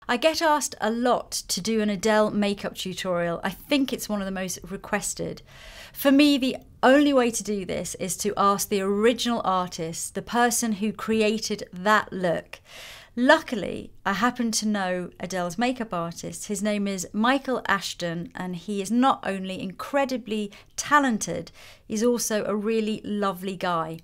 I get asked a lot to do an Adele makeup tutorial. I think it's one of the most requested. For me, the only way to do this is to ask the original artist, the person who created that look. Luckily, I happen to know Adele's makeup artist. His name is Michael Ashton, and he is not only incredibly talented, he's also a really lovely guy.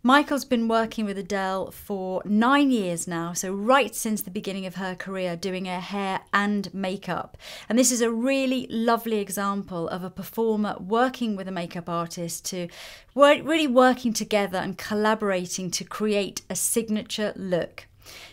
Michael's been working with Adele for 9 years now, so right since the beginning of her career, doing her hair and makeup. And this is a really lovely example of a performer working with a makeup artist to really working together and collaborating to create a signature look.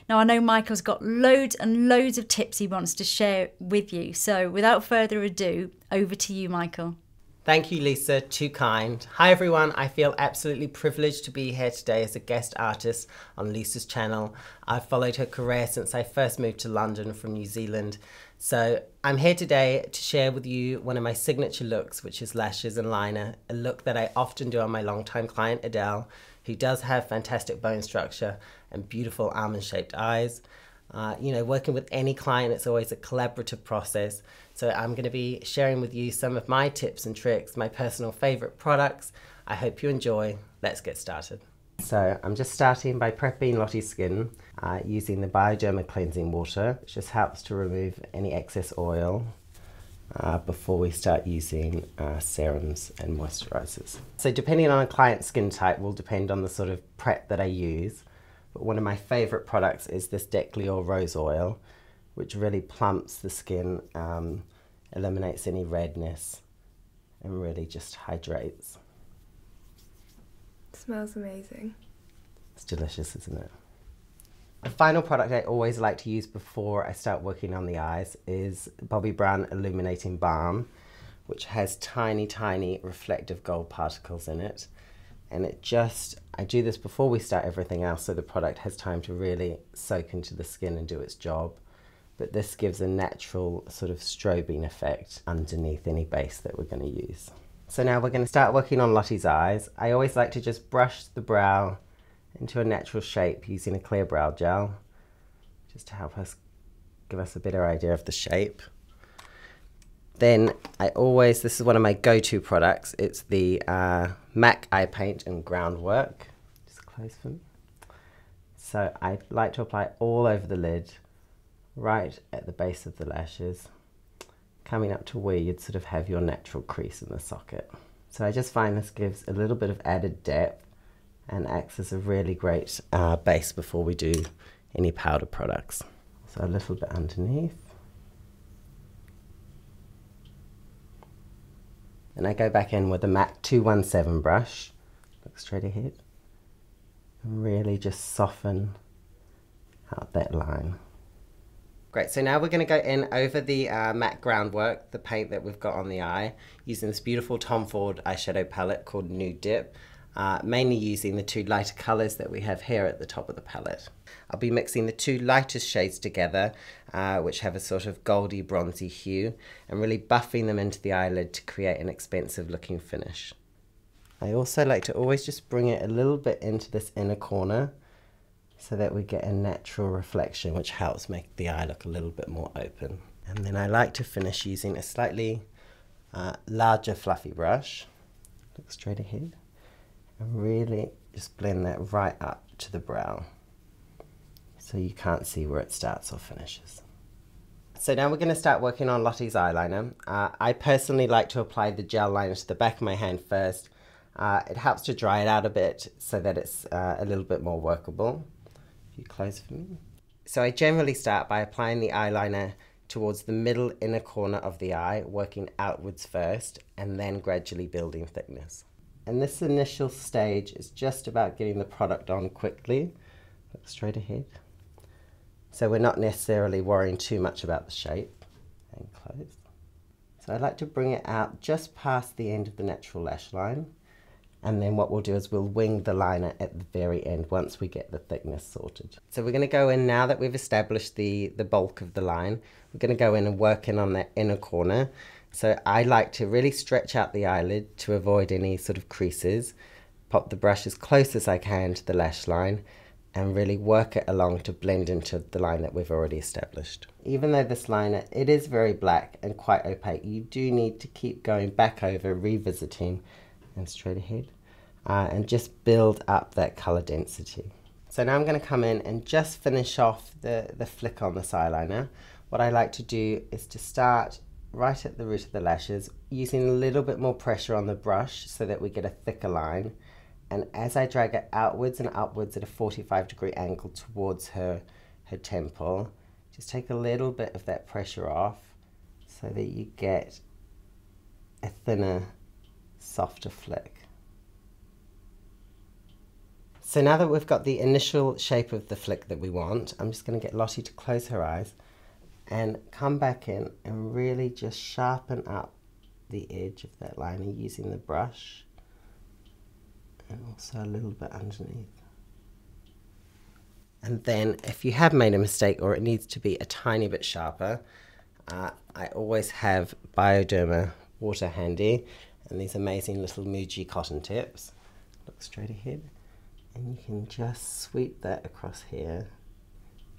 Now, I know Michael's got loads and loads of tips he wants to share with you. So without further ado, over to you, Michael. Thank you, Lisa. Too kind. Hi, everyone. I feel absolutely privileged to be here today as a guest artist on Lisa's channel. I've followed her career since I first moved to London from New Zealand. So I'm here today to share with you one of my signature looks, which is lashes and liner, a look that I often do on my longtime client, Adele, who does have fantastic bone structure and beautiful almond-shaped eyes. You know, working with any client, it's always a collaborative process. So I'm going to be sharing with you some of my tips and tricks, my personal favorite products. I hope you enjoy. Let's get started. So I'm just starting by prepping Lottie's skin using the Bioderma cleansing water, which just helps to remove any excess oil before we start using serums and moisturizers. So depending on a client's skin type will depend on the sort of prep that I use. But one of my favorite products is this Decléor rose oil, which really plumps the skin, eliminates any redness, and really just hydrates. It smells amazing. It's delicious, isn't it? The final product I always like to use before I start working on the eyes is Bobbi Brown Illuminating Balm, which has tiny, tiny reflective gold particles in it. And I do this before we start everything else so the product has time to really soak into the skin and do its job. But this gives a natural sort of strobing effect underneath any base that we're going to use. So now we're going to start working on Lottie's eyes. I always like to just brush the brow into a natural shape using a clear brow gel, just to help us give us a better idea of the shape. Then this is one of my go-to products. It's the MAC Eye Paint in Groundwork. Just close for me. So I like to apply all over the lid, right at the base of the lashes, coming up to where you'd sort of have your natural crease in the socket. So I just find this gives a little bit of added depth and acts as a really great base before we do any powder products. So a little bit underneath. And I go back in with the MAC 217 brush, look straight ahead, and really just soften out that line. Great, so now we're going to go in over the MAC Groundwork, the paint that we've got on the eye, using this beautiful Tom Ford eyeshadow palette called Nude Dip, mainly using the two lighter colours that we have here at the top of the palette. I'll be mixing the two lightest shades together, which have a sort of goldy bronzy hue, and really buffing them into the eyelid to create an expensive looking finish. I also like to always just bring it a little bit into this inner corner so that we get a natural reflection, which helps make the eye look a little bit more open. And then I like to finish using a slightly larger fluffy brush, look straight ahead, and really just blend that right up to the brow so you can't see where it starts or finishes. So now we're going to start working on Lottie's eyeliner. I personally like to apply the gel liner to the back of my hand first. It helps to dry it out a bit so that it's a little bit more workable. If you close for me. So I generally start by applying the eyeliner towards the middle inner corner of the eye, working outwards first, and then gradually building thickness. And this initial stage is just about getting the product on quickly. Look straight ahead. So we're not necessarily worrying too much about the shape. And close. So I like to bring it out just past the end of the natural lash line. And then what we'll do is we'll wing the liner at the very end once we get the thickness sorted. So we're going to go in, now that we've established the bulk of the line, we're going to go in and work in on that inner corner. So I like to really stretch out the eyelid to avoid any sort of creases, pop the brush as close as I can to the lash line, and really work it along to blend into the line that we've already established. Even though this liner, it is very black and quite opaque, you do need to keep going back over, revisiting, and straight ahead, and just build up that color density. So now I'm going to come in and just finish off the flick on this eyeliner. What I like to do is to start right at the root of the lashes, using a little bit more pressure on the brush so that we get a thicker line. And as I drag it outwards and upwards at a 45-degree angle towards her temple, just take a little bit of that pressure off so that you get a thinner, softer flick. So now that we've got the initial shape of the flick that we want, I'm just going to get Lottie to close her eyes and come back in and really just sharpen up the edge of that liner using the brush. And also a little bit underneath. And then if you have made a mistake or it needs to be a tiny bit sharper, I always have Bioderma water handy and these amazing little MUJI cotton tips. Look straight ahead and you can just sweep that across here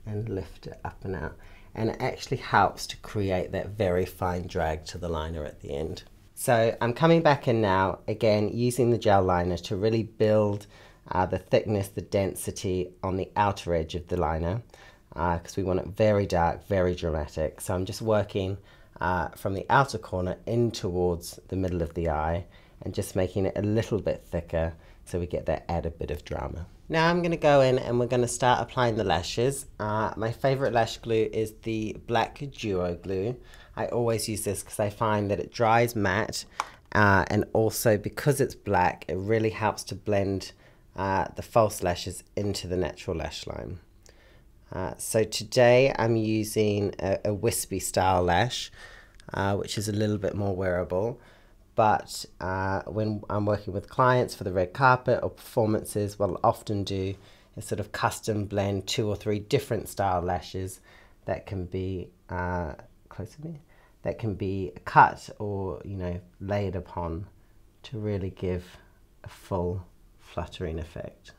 and lift it up and out. And it actually helps to create that very fine drag to the liner at the end. So I'm coming back in now, again, using the gel liner to really build the thickness, the density on the outer edge of the liner, because we want it very dark, very dramatic. So I'm just working from the outer corner in towards the middle of the eye and just making it a little bit thicker so we get that added bit of drama. Now I'm going to go in and we're going to start applying the lashes. My favorite lash glue is the black duo glue. I always use this because I find that it dries matte and also because it's black it really helps to blend the false lashes into the natural lash line. So today I'm using a wispy style lash which is a little bit more wearable, but when I'm working with clients for the red carpet or performances, what I'll often do is sort of custom blend 2 or 3 different style lashes that can be close to me, that can be cut or, you know, layered upon to really give a full fluttering effect.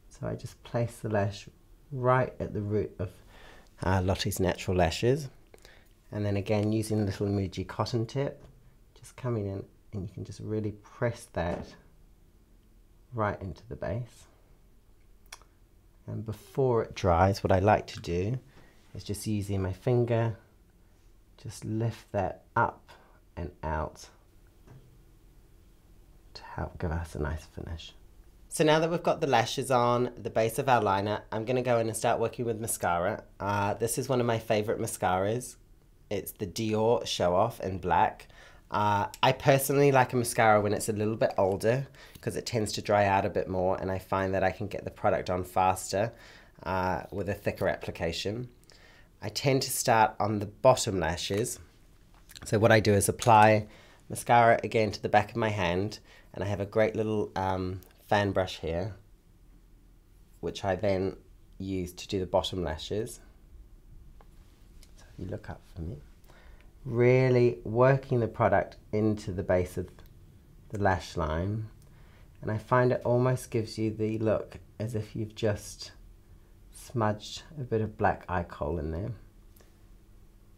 So I just place the lash right at the root of Lottie's natural lashes, and then again using a little MUJI cotton tip, just coming in and you can just really press that right into the base. And before it dries, what I like to do is just using my finger, just lift that up and out to help give us a nice finish. So now that we've got the lashes on the base of our liner, I'm going to go in and start working with mascara. This is one of my favorite mascaras. It's the Dior Show Off in black. I personally like a mascara when it's a little bit older because it tends to dry out a bit more and I find that I can get the product on faster with a thicker application. I tend to start on the bottom lashes. So what I do is apply mascara again to the back of my hand, and I have a great little fan brush here, which I then use to do the bottom lashes. So if you look up for me, really working the product into the base of the lash line, and I find it almost gives you the look as if you've just smudged a bit of black eye kohl in there.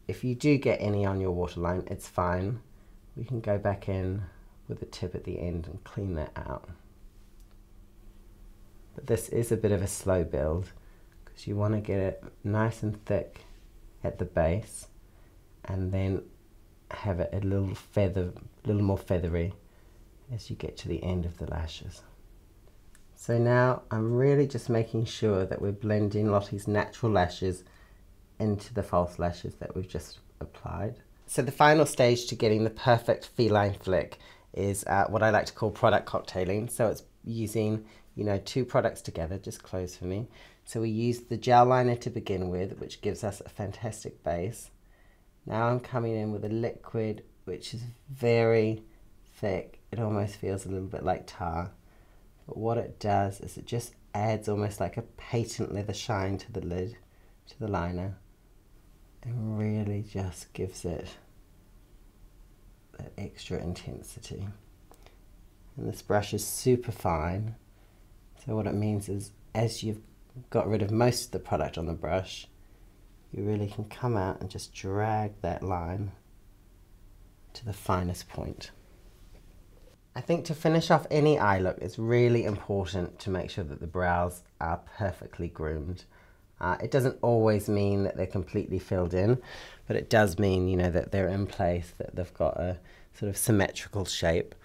If you do get any on your waterline, it's fine. We can go back in with a tip at the end and clean that out. But this is a bit of a slow build because you want to get it nice and thick at the base and then have it a little more feathery as you get to the end of the lashes. So now I'm really just making sure that we're blending Lottie's natural lashes into the false lashes that we've just applied. So the final stage to getting the perfect feline flick is what I like to call product cocktailing. So it's using, you know, 2 products together. Just close for me. So we use the gel liner to begin with, which gives us a fantastic base. Now I'm coming in with a liquid which is very thick. It almost feels a little bit like tar. But what it does is it just adds almost like a patent leather shine to the lid, to the liner, and really just gives it that extra intensity. And this brush is super fine, So what it means is, as you've got rid of most of the product on the brush, you really can come out and just drag that line to the finest point. I think to finish off any eye look, it's really important to make sure that the brows are perfectly groomed. It doesn't always mean that they're completely filled in, but it does mean, you know, that they're in place, that they've got a sort of symmetrical shape.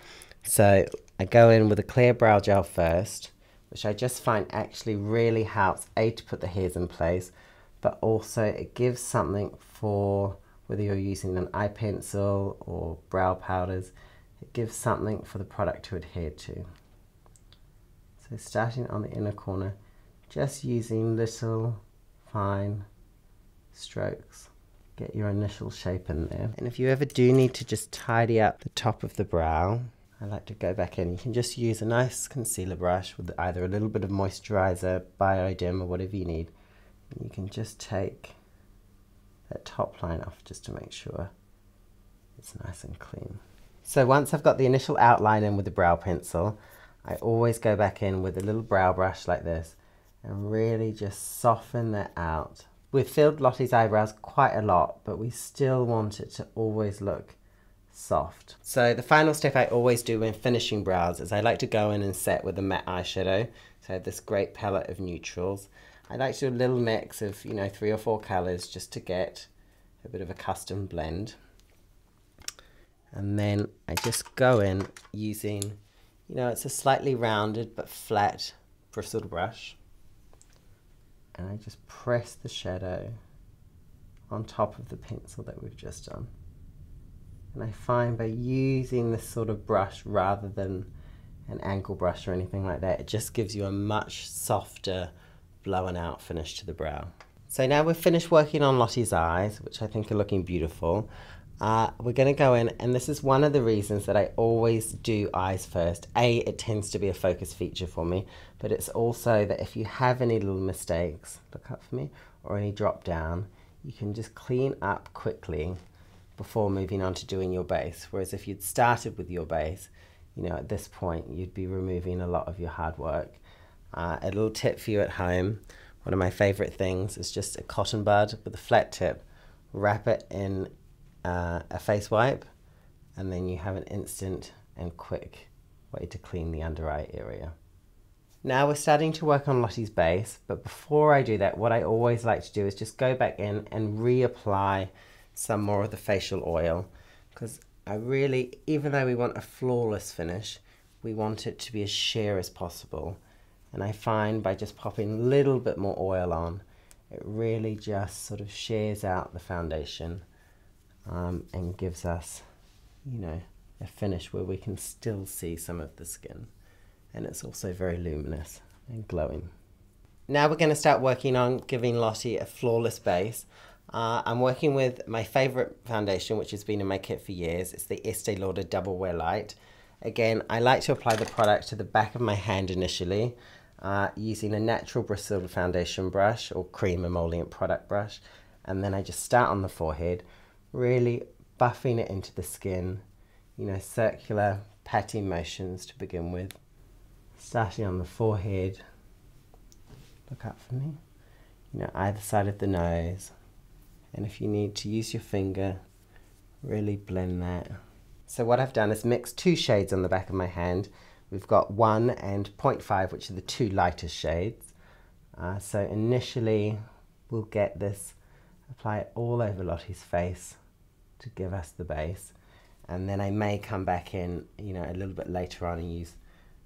So I go in with a clear brow gel first, which I just find actually really helps, A, to put the hairs in place, but also it gives something for, whether you're using an eye pencil or brow powders, it gives something for the product to adhere to. So starting on the inner corner, just using little fine strokes, get your initial shape in there. And if you ever do need to just tidy up the top of the brow, I like to go back in. You can just use a nice concealer brush with either a little bit of moisturizer, Bioderma, whatever you need. And you can just take that top line off just to make sure it's nice and clean. So once I've got the initial outline in with the brow pencil, I always go back in with a little brow brush like this and really just soften that out. We've filled Lottie's eyebrows quite a lot, but we still want it to always look soft. So the final step I always do when finishing brows is I like to go in and set with a matte eyeshadow. So I have this great palette of neutrals. I like to do a little mix of, you know, 3 or 4 colors just to get a bit of a custom blend. And then I just go in using, you know, it's a slightly rounded but flat bristled brush. And I just press the shadow on top of the pencil that we've just done. And I find by using this sort of brush rather than an angle brush or anything like that, it just gives you a much softer, blown out finish to the brow. So now we've finished working on Lottie's eyes, which I think are looking beautiful. We're going to go in, and this is one of the reasons that I always do eyes first. A, it tends to be a focus feature for me, but it's also that if you have any little mistakes, look up for me, or any drop down, you can just clean up quickly before moving on to doing your base. Whereas if you'd started with your base, you know, at this point, you'd be removing a lot of your hard work. A little tip for you at home, one of my favorite things is just a cotton bud with a flat tip, wrap it in a face wipe, and then you have an instant and quick way to clean the under eye area. Now we're starting to work on Lottie's base, but before I do that, what I always like to do is just go back in and reapply some more of the facial oil, because I really, even though we want a flawless finish, we want it to be as sheer as possible. And I find by just popping a little bit more oil on, it really just sort of shears out the foundation. And gives us, you know, a finish where we can still see some of the skin. And it's also very luminous and glowing. Now we're going to start working on giving Lottie a flawless base. I'm working with my favorite foundation, which has been in my kit for years. It's the Estee Lauder Double Wear Light. Again, I like to apply the product to the back of my hand initially, using a natural bristled foundation brush or cream emollient product brush. And then I just start on the forehead, really buffing it into the skin, you know, circular patting motions to begin with. Starting on the forehead, look up for me, you know, either side of the nose. And if you need to use your finger, really blend that. So what I've done is mix 2 shades on the back of my hand. We've got 1 and 0.5, which are the 2 lightest shades. So initially, we'll get this, apply it all over Lottie's face to give us the base. And then I may come back in, you know, a little bit later on and use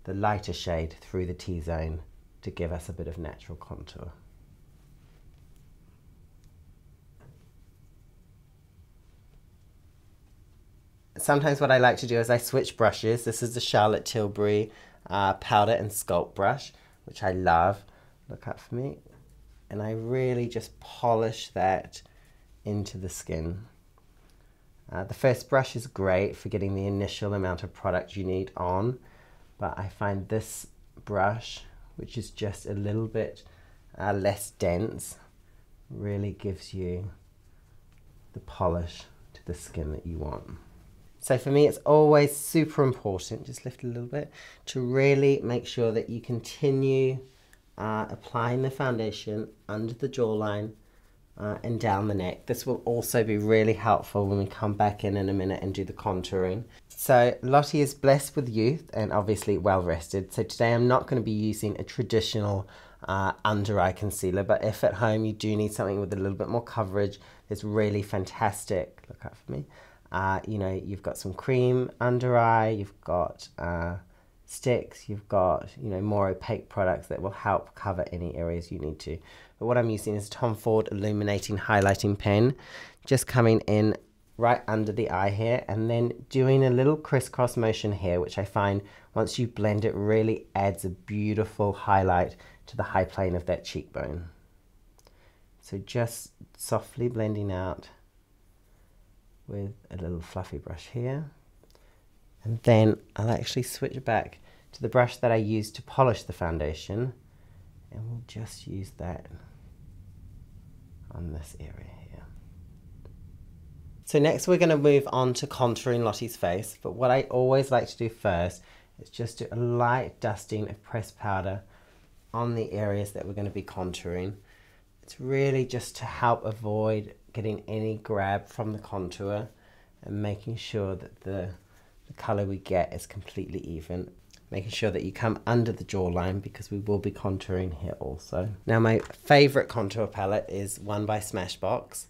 the lighter shade through the T-zone to give us a bit of natural contour. Sometimes what I like to do is I switch brushes. This is the Charlotte Tilbury powder and sculpt brush, which I love. Look up for me. And I really just polish that into the skin. The first brush is great for getting the initial amount of product you need on, but I find this brush, which is just a little bit less dense, really gives you the polish to the skin that you want. So for me, it's always super important, just lift a little bit, to really make sure that you continue applying the foundation under the jawline and down the neck. This will also be really helpful when we come back in a minute and do the contouring. So Lottie is blessed with youth and obviously well rested. So today I'm not going to be using a traditional under eye concealer, but if at home you do need something with a little bit more coverage, it's really fantastic. Look out for me. You know, you've got some cream under eye, you've got sticks, you've got, you know, more opaque products that will help cover any areas you need to. But what I'm using is Tom Ford Illuminating Highlighting Pen, just coming in right under the eye here and then doing a little crisscross motion here, which I find once you blend it really adds a beautiful highlight to the high plane of that cheekbone. So just softly blending out with a little fluffy brush here. And then I'll actually switch back to the brush that I used to polish the foundation, and we'll just use that on this area here. So next we're going to move on to contouring Lottie's face, but what I always like to do first is just do a light dusting of pressed powder on the areas that we're going to be contouring. It's really just to help avoid getting any grab from the contour and making sure that the color we get is completely even. Making sure that you come under the jawline because we will be contouring here also. Now my favorite contour palette is one by Smashbox.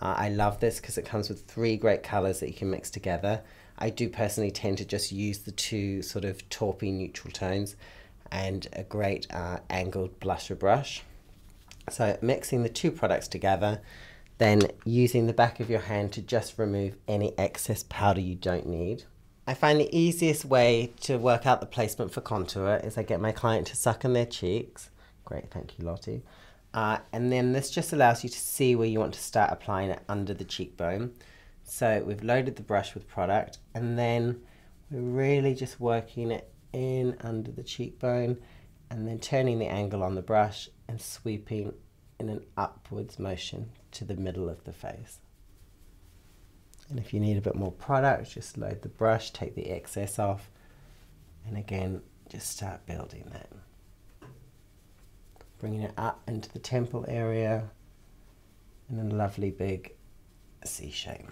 I love this because it comes with 3 great colors that you can mix together. I do personally tend to just use the 2 sort of taupey neutral tones and a great angled blusher brush. So mixing the 2 products together, then using the back of your hand to just remove any excess powder you don't need. I find the easiest way to work out the placement for contour is I get my client to suck on their cheeks. Great, thank you, Lottie. And then this just allows you to see where you want to start applying it under the cheekbone. So we've loaded the brush with product and then we're really just working it in under the cheekbone and then turning the angle on the brush and sweeping in an upwards motion to the middle of the face. And if you need a bit more product, just load the brush, take the excess off, and again, just start building that. Bringing it up into the temple area in a lovely big C shape.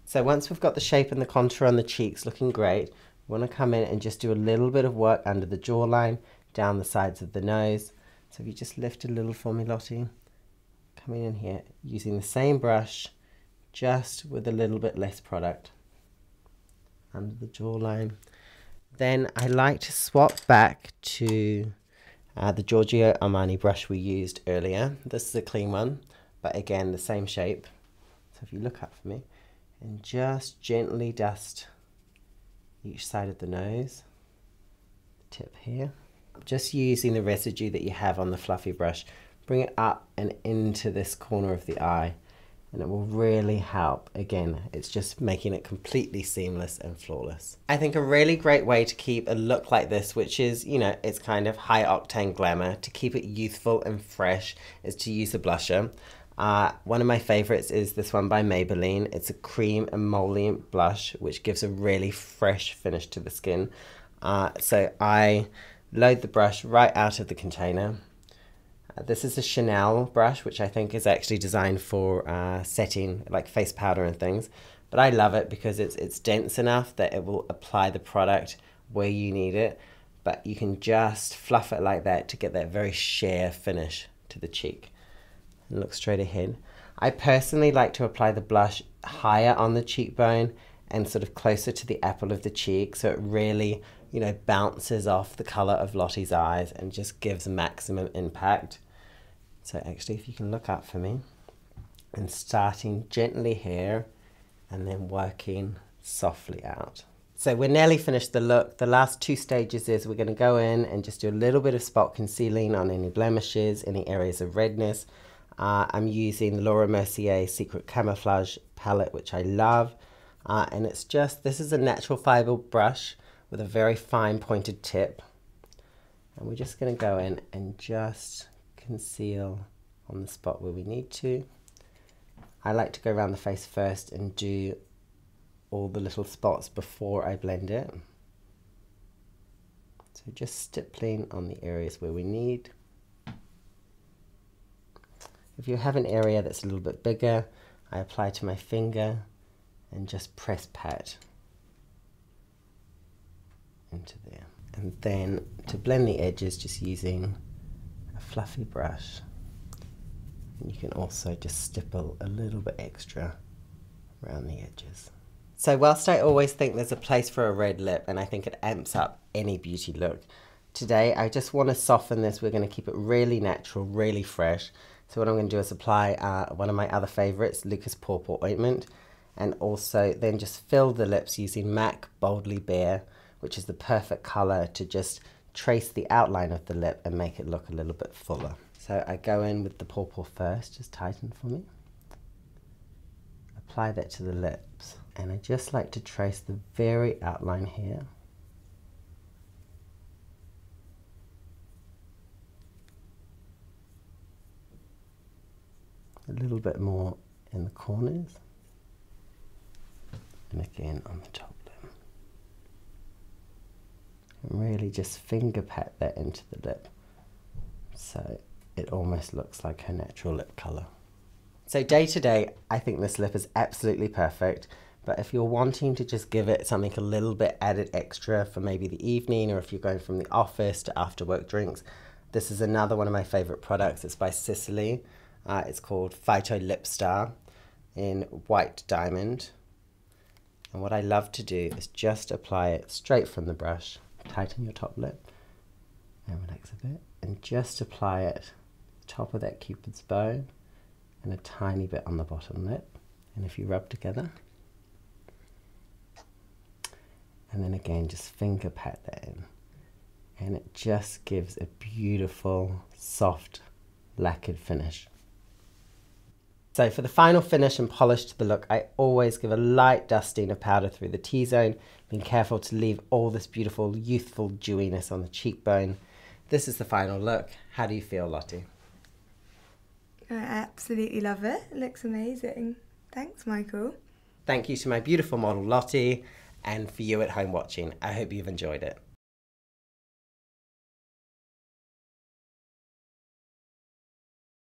So once we've got the shape and the contour on the cheeks looking great, we want to come in and just do a little bit of work under the jawline, down the sides of the nose. So if you just lift a little for me, Lottie, coming in here, using the same brush, just with a little bit less product under the jawline. Then I like to swap back to the Giorgio Armani brush we used earlier. This is a clean one, but again, the same shape. So if you look up for me, and just gently dust each side of the nose, the tip here. Just using the residue that you have on the fluffy brush, bring it up and into this corner of the eye, and it will really help. Again, it's just making it completely seamless and flawless. I think a really great way to keep a look like this, which is, you know, it's kind of high octane glamour, to keep it youthful and fresh, is to use a blusher. One of my favorites is this one by Maybelline. It's a cream emollient blush, which gives a really fresh finish to the skin. So I load the brush right out of the container. This is a Chanel brush, which I think is actually designed for setting like face powder and things. But I love it because it's dense enough that it will apply the product where you need it. But you can just fluff it like that to get that very sheer finish to the cheek. And look straight ahead. I personally like to apply the blush higher on the cheekbone and sort of closer to the apple of the cheek, so it really, you know, bounces off the color of Lottie's eyes and just gives maximum impact. So actually, if you can look up for me, and starting gently here and then working softly out. So we're nearly finished the look. The last 2 stages is we're going to go in and just do a little bit of spot concealing on any blemishes, any areas of redness. I'm using the Laura Mercier Secret Camouflage palette, which I love. And it's just, this is a natural fiber brush with a very fine pointed tip. And we're just going to go in and just conceal on the spot where we need to. I like to go around the face first and do all the little spots before I blend it. So just stippling on the areas where we need. If you have an area that's a little bit bigger, I apply to my finger and just press pat into there. And then to blend the edges, just using a fluffy brush. And you can also just stipple a little bit extra around the edges. So whilst I always think there's a place for a red lip, and I think it amps up any beauty look, today I just want to soften this. We're going to keep it really natural, really fresh. So what I'm going to do is apply one of my other favorites, Lucas Purple Ointment, and also then just fill the lips using MAC Boldly Bare, which is the perfect color to just trace the outline of the lip and make it look a little bit fuller. So I go in with the purple first, just tighten for me. Apply that to the lips, and I just like to trace the very outline here. A little bit more in the corners, and again on the top lip. And really just finger pat that into the lip, so it almost looks like her natural lip colour. So day to day, I think this lip is absolutely perfect, but if you're wanting to just give it something a little bit added extra for maybe the evening, or if you're going from the office to after work drinks, this is another one of my favourite products. It's by Sicily. It's called Phyto Lip Star in White Diamond. And what I love to do is just apply it straight from the brush. Tighten your top lip and relax a bit, and just apply it top of that Cupid's bow and a tiny bit on the bottom lip. And if you rub together, and then again just finger pat that in, and it just gives a beautiful soft lacquered finish. So for the final finish and polish to the look, I always give a light dusting of powder through the T-zone, being careful to leave all this beautiful youthful dewiness on the cheekbone. This is the final look. How do you feel, Lottie? I absolutely love it. It looks amazing. Thanks, Michael. Thank you to my beautiful model, Lottie, and for you at home watching. I hope you've enjoyed it.